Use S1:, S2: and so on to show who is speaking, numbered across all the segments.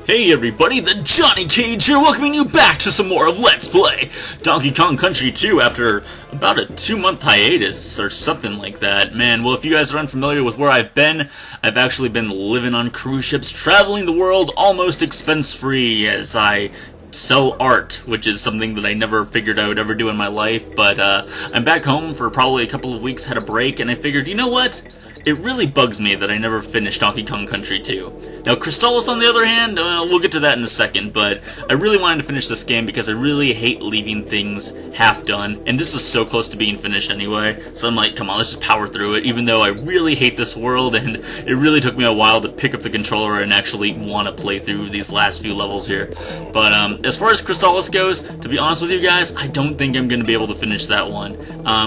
S1: Hey everybody, the Johnny Cage here, welcoming you back to some more of Let's Play Donkey Kong Country 2 after about a 2-month hiatus or something like that. Man, well, if you guys are unfamiliar with where I've been, I've actually been living on cruise ships, traveling the world almost expense-free as I sell art, which is something that I never figured I would ever do in my life, but I'm back home for probably a couple of weeks, had a break, and I figured, you know what? It really bugs me that I never finished Donkey Kong Country 2. Now, Crystalis, on the other hand, we'll get to that in a second, but I really wanted to finish this game because I really hate leaving things half-done, and this is so close to being finished anyway, so I'm like, come on, let's just power through it, even though I really hate this world, and it really took me a while to pick up the controller and actually want to play through these last few levels here. But as far as Crystalis goes, to be honest with you guys, I don't think I'm going to be able to finish that one.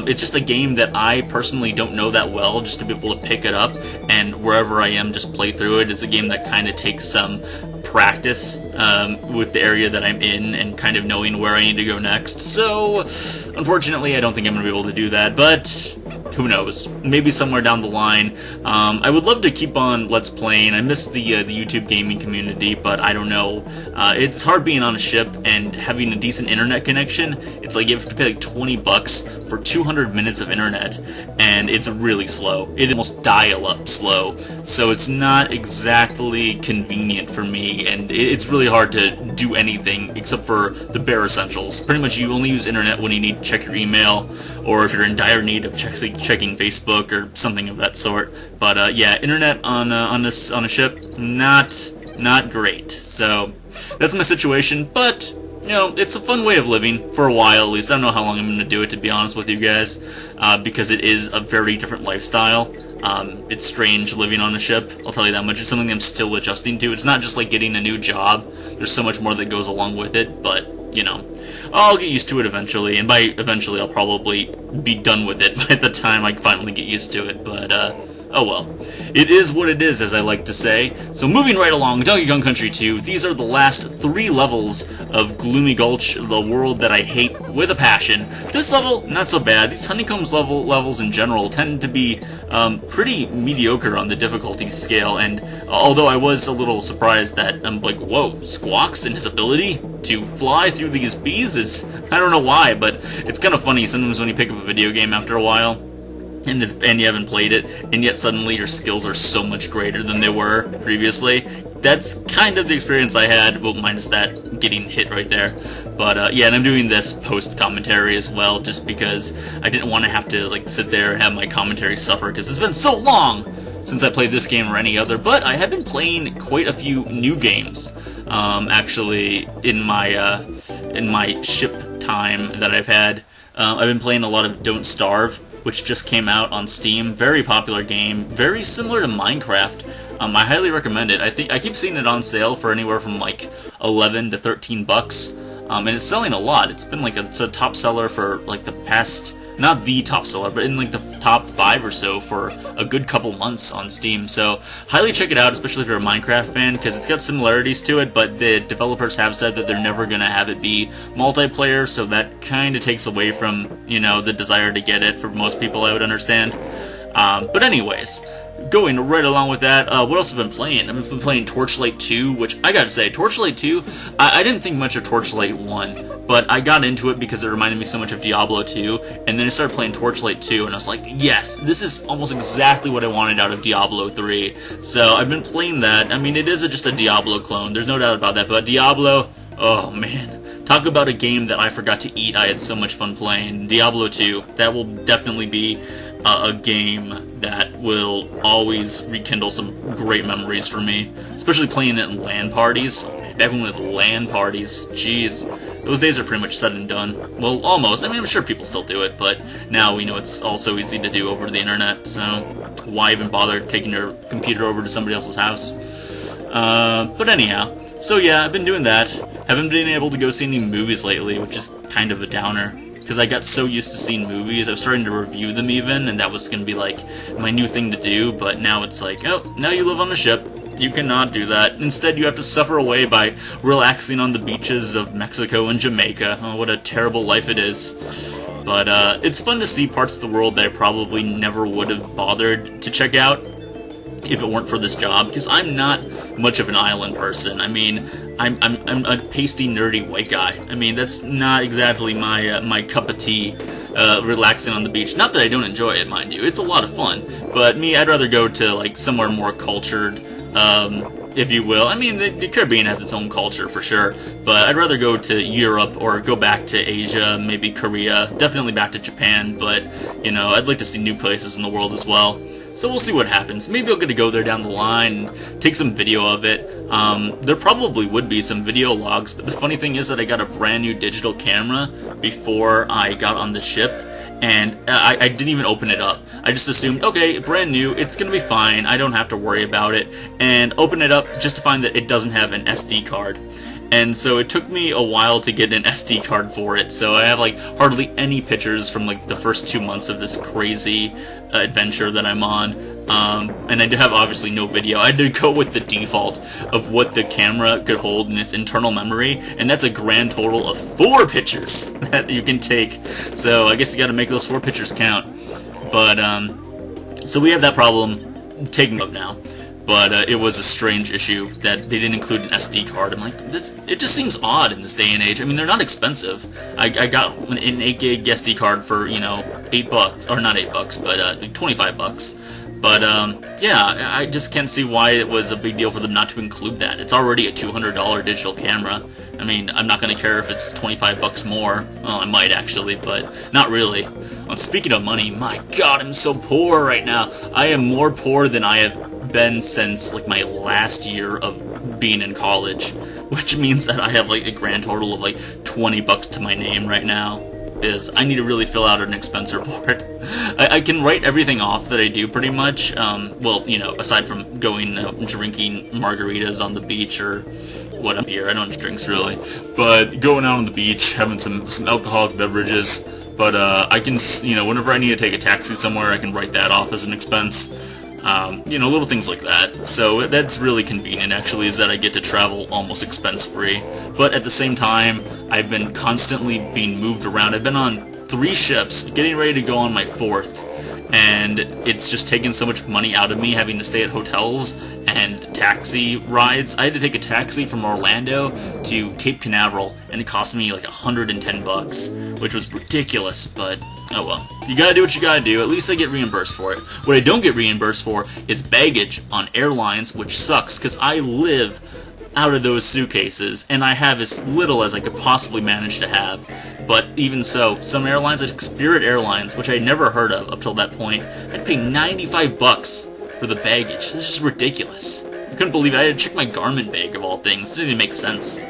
S1: It's just a game that I personally don't know that well, just to be able to pick it up and wherever I am just play through it. It's a game that kind of takes some practice with the area that I'm in and kind of knowing where I need to go next. So unfortunately I don't think I'm going to be able to do that, but who knows? Maybe somewhere down the line. I would love to keep on Let's Playing. I miss the YouTube gaming community, but I don't know. It's hard being on a ship and having a decent internet connection. It's like you have to pay like $20 for 200 minutes of internet, and it's really slow. It almost dial-up slow, so it's not exactly convenient for me, and it's really hard to do anything except for the bare essentials. Pretty much you only use internet when you need to check your email, or if you're in dire need of checking Facebook or something of that sort. But yeah, internet on a ship, not great. So that's my situation. But you know, it's a fun way of living for a while at least. I don't know how long I'm going to do it, to be honest with you guys, because it is a very different lifestyle. It's strange living on a ship, I'll tell you that much. It's something I'm still adjusting to. It's not just like getting a new job. There's so much more that goes along with it, but you know, I'll get used to it eventually, and by eventually I'll probably be done with it by the time I finally get used to it, but oh well. It is what it is, as I like to say. So moving right along, Donkey Kong Country 2, these are the last 3 levels of Gloomy Gulch, the world that I hate with a passion. This level, not so bad. These Honeycombs levels in general tend to be pretty mediocre on the difficulty scale, and although I was a little surprised that I'm like, whoa, Squawks and his ability to fly through these bees is, I don't know why, but it's kind of funny sometimes when you pick up a video game after a while, and you haven't played it, and yet suddenly your skills are so much greater than they were previously. That's kind of the experience I had, well, minus that getting hit right there. But yeah, and I'm doing this post-commentary as well, just because I didn't want to have to like sit there and have my commentary suffer, because it's been so long since I played this game or any other. But I have been playing quite a few new games, actually, in my ship time that I've had. I've been playing a lot of Don't Starve, which just came out on Steam. Very popular game, very similar to Minecraft. I highly recommend it. I keep seeing it on sale for anywhere from like 11 to 13 bucks, and it's selling a lot. It's been like it's a top seller for like the past, not the top seller, but in like the top 5 or so for a good couple months on Steam. So highly check it out, especially if you're a Minecraft fan, because it's got similarities to it, but the developers have said that they're never going to have it be multiplayer, so that kind of takes away from, you know, the desire to get it for most people, I would understand. But anyways, going right along with that, what else have I been playing? I've been playing Torchlight 2, which I gotta say, Torchlight 2, I didn't think much of Torchlight 1, but I got into it because it reminded me so much of Diablo 2, and then I started playing Torchlight 2, and I was like, yes, this is almost exactly what I wanted out of Diablo 3. So I've been playing that. I mean, it is just a Diablo clone, there's no doubt about that, but Diablo, oh man, talk about a game that I forgot to eat. I had so much fun playing. Diablo 2, that will definitely be a game that will always rekindle some great memories for me, especially playing it in LAN parties. Back when we had LAN parties, jeez, those days are pretty much said and done. Well, almost. I mean, I'm sure people still do it, but now we know it's all so easy to do over the internet, so why even bother taking your computer over to somebody else's house? But anyhow, so yeah, I've been doing that. Haven't been able to go see any movies lately, which is kind of a downer, because I got so used to seeing movies. I was starting to review them even, and that was going to be like my new thing to do, but now it's like, oh, now you live on a ship. You cannot do that. Instead, you have to suffer away by relaxing on the beaches of Mexico and Jamaica. Oh, what a terrible life it is. But it's fun to see parts of the world that I probably never would have bothered to check out if it weren't for this job, because I'm not much of an island person. I mean, I'm a pasty, nerdy white guy. I mean, that's not exactly my cup of tea, relaxing on the beach. Not that I don't enjoy it, mind you. It's a lot of fun. But me, I'd rather go to, like, somewhere more cultured, if you will. I mean, the Caribbean has its own culture, for sure, but I'd rather go to Europe or go back to Asia, maybe Korea, definitely back to Japan, but, you know, I'd like to see new places in the world as well. So we'll see what happens. Maybe I'll get to go there down the line and take some video of it. There probably would be some video logs, but the funny thing is that I got a brand new digital camera before I got on the ship, and I didn't even open it up. I just assumed, okay, brand new, it's gonna be fine, I don't have to worry about it, and open it up just to find that it doesn't have an SD card. And so it took me a while to get an SD card for it, so I have like hardly any pictures from like the first 2 months of this crazy adventure that I'm on. And I do have obviously no video. I had to go with the default of what the camera could hold in its internal memory, and that's a grand total of 4 pictures that you can take. So I guess you gotta make those 4 pictures count. But, so we have that problem taken up now. But it was a strange issue that they didn't include an SD card. I'm like, it just seems odd in this day and age. I mean, they're not expensive. I got an 8 gig SD card for, you know, $8, or not $8, but 25 bucks. But yeah, I just can't see why it was a big deal for them not to include that. It's already a $200 digital camera. I mean, I'm not going to care if it's 25 bucks more. Well, I might actually, but not really. Well, speaking of money, my God, I'm so poor right now. I am more poor than I have been since like my last year of being in college, which means that I have like a grand total of like 20 bucks to my name right now, because I need to really fill out an expense report. I can write everything off that I do pretty much, well, you know, aside from going drinking margaritas on the beach or what up here, I don't drink drinks really, but going out on the beach, having some alcoholic beverages, but I can, you know, whenever I need to take a taxi somewhere, I can write that off as an expense. You know, little things like that. So that's really convenient, actually, is that I get to travel almost expense-free. But at the same time, I've been constantly being moved around. I've been on 3 ships, getting ready to go on my 4th, and it's just taken so much money out of me having to stay at hotels and taxi rides. I had to take a taxi from Orlando to Cape Canaveral, and it cost me like 110 bucks, which was ridiculous, but oh well. You gotta do what you gotta do. At least I get reimbursed for it. What I don't get reimbursed for is baggage on airlines, which sucks, because I live out of those suitcases, and I have as little as I could possibly manage to have. But even so, some airlines, like Spirit Airlines, which I had never heard of up till that point, I'd pay 95 bucks for the baggage. This is just ridiculous. I couldn't believe it. I had to check my Garmin bag, of all things. It didn't even make sense.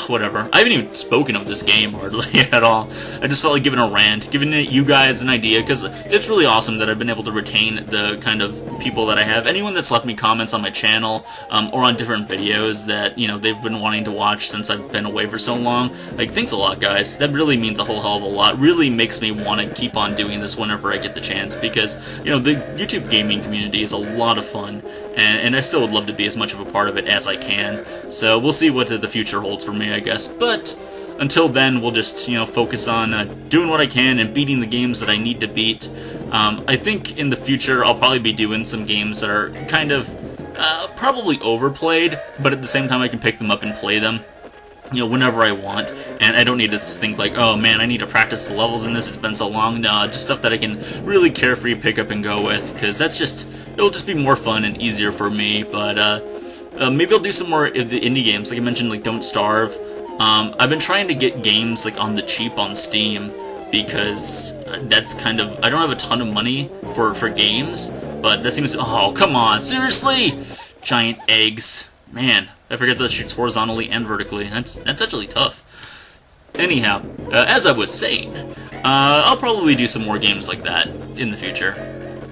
S1: Whatever. I haven't even spoken of this game hardly at all. I just felt like giving a rant, giving you guys an idea, because it's really awesome that I've been able to retain the kind of people that I have. Anyone that's left me comments on my channel, or on different videos that, you know, they've been wanting to watch since I've been away for so long, like, thanks a lot, guys. That really means a whole hell of a lot. Really makes me want to keep on doing this whenever I get the chance, because, you know, the YouTube gaming community is a lot of fun, and I still would love to be as much of a part of it as I can. So we'll see what the future holds for me, I guess. But until then, we'll just, you know, focus on doing what I can and beating the games that I need to beat. I think in the future I'll probably be doing some games that are kind of probably overplayed, but at the same time I can pick them up and play them, you know, whenever I want, and I don't need to think like, oh man, I need to practice the levels in this, it's been so long. No, just stuff that I can really carefree pick up and go with, because that's just, it'll just be more fun and easier for me. But maybe I'll do some more of the indie games, like I mentioned, like Don't Starve. I've been trying to get games like on the cheap on Steam, because that's kind of, I don't have a ton of money for games, but that seems to, oh come on, seriously? Giant eggs. Man, I forget that shoots horizontally and vertically. That's actually tough. Anyhow, as I was saying, I'll probably do some more games like that in the future.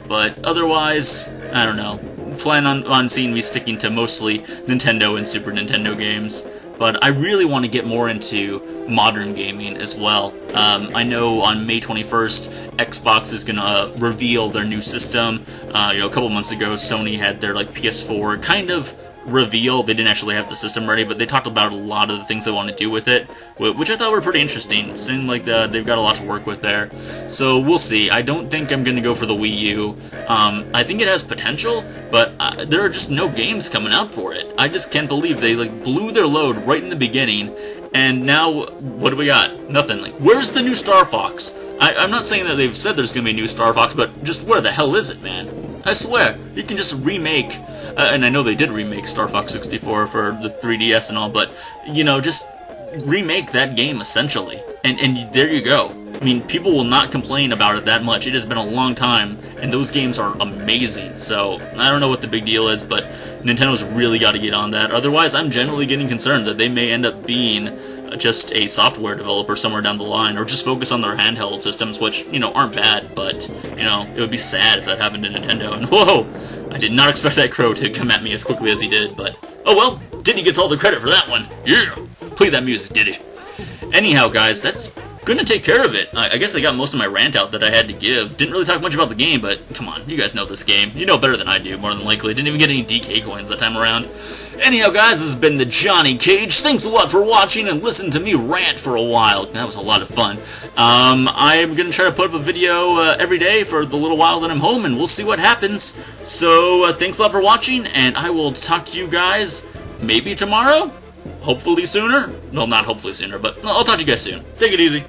S1: But otherwise, I don't know. Plan on seeing me sticking to mostly Nintendo and Super Nintendo games. But I really want to get more into modern gaming as well. I know on May 21st, Xbox is gonna reveal their new system. You know, a couple months ago, Sony had their like PS4 kind of reveal. They didn't actually have the system ready, but they talked about a lot of the things they want to do with it, which I thought were pretty interesting. Seemed like they've got a lot to work with there. So we'll see. I don't think I'm going to go for the Wii U. I think it has potential, but there are just no games coming out for it. I just can't believe they like blew their load right in the beginning, and now what do we got? Nothing. Like, where's the new Star Fox? I'm not saying that they've said there's going to be a new Star Fox, but just where the hell is it, man? I swear, you can just remake, and I know they did remake Star Fox 64 for the 3DS and all, but, you know, just remake that game, essentially. And there you go. I mean, people will not complain about it that much. It has been a long time, and those games are amazing. So, I don't know what the big deal is, but Nintendo's really got to get on that. Otherwise, I'm generally getting concerned that they may end up being just a software developer somewhere down the line, or just focus on their handheld systems, which, you know, aren't bad, but, you know, it would be sad if that happened to Nintendo. And whoa! I did not expect that crow to come at me as quickly as he did, but oh well, Diddy gets all the credit for that one. Yeah! Play that music, Diddy. Anyhow, guys, that's gonna take care of it. I guess I got most of my rant out that I had to give. Didn't really talk much about the game, but come on, you guys know this game. You know better than I do, more than likely. Didn't even get any DK coins that time around. Anyhow, guys, this has been the Johnny Cage. Thanks a lot for watching and listening to me rant for a while. That was a lot of fun. I'm gonna try to put up a video every day for the little while that I'm home, and we'll see what happens. So, thanks a lot for watching, and I will talk to you guys maybe tomorrow? Hopefully sooner? Well, not hopefully sooner, but I'll talk to you guys soon. Take it easy.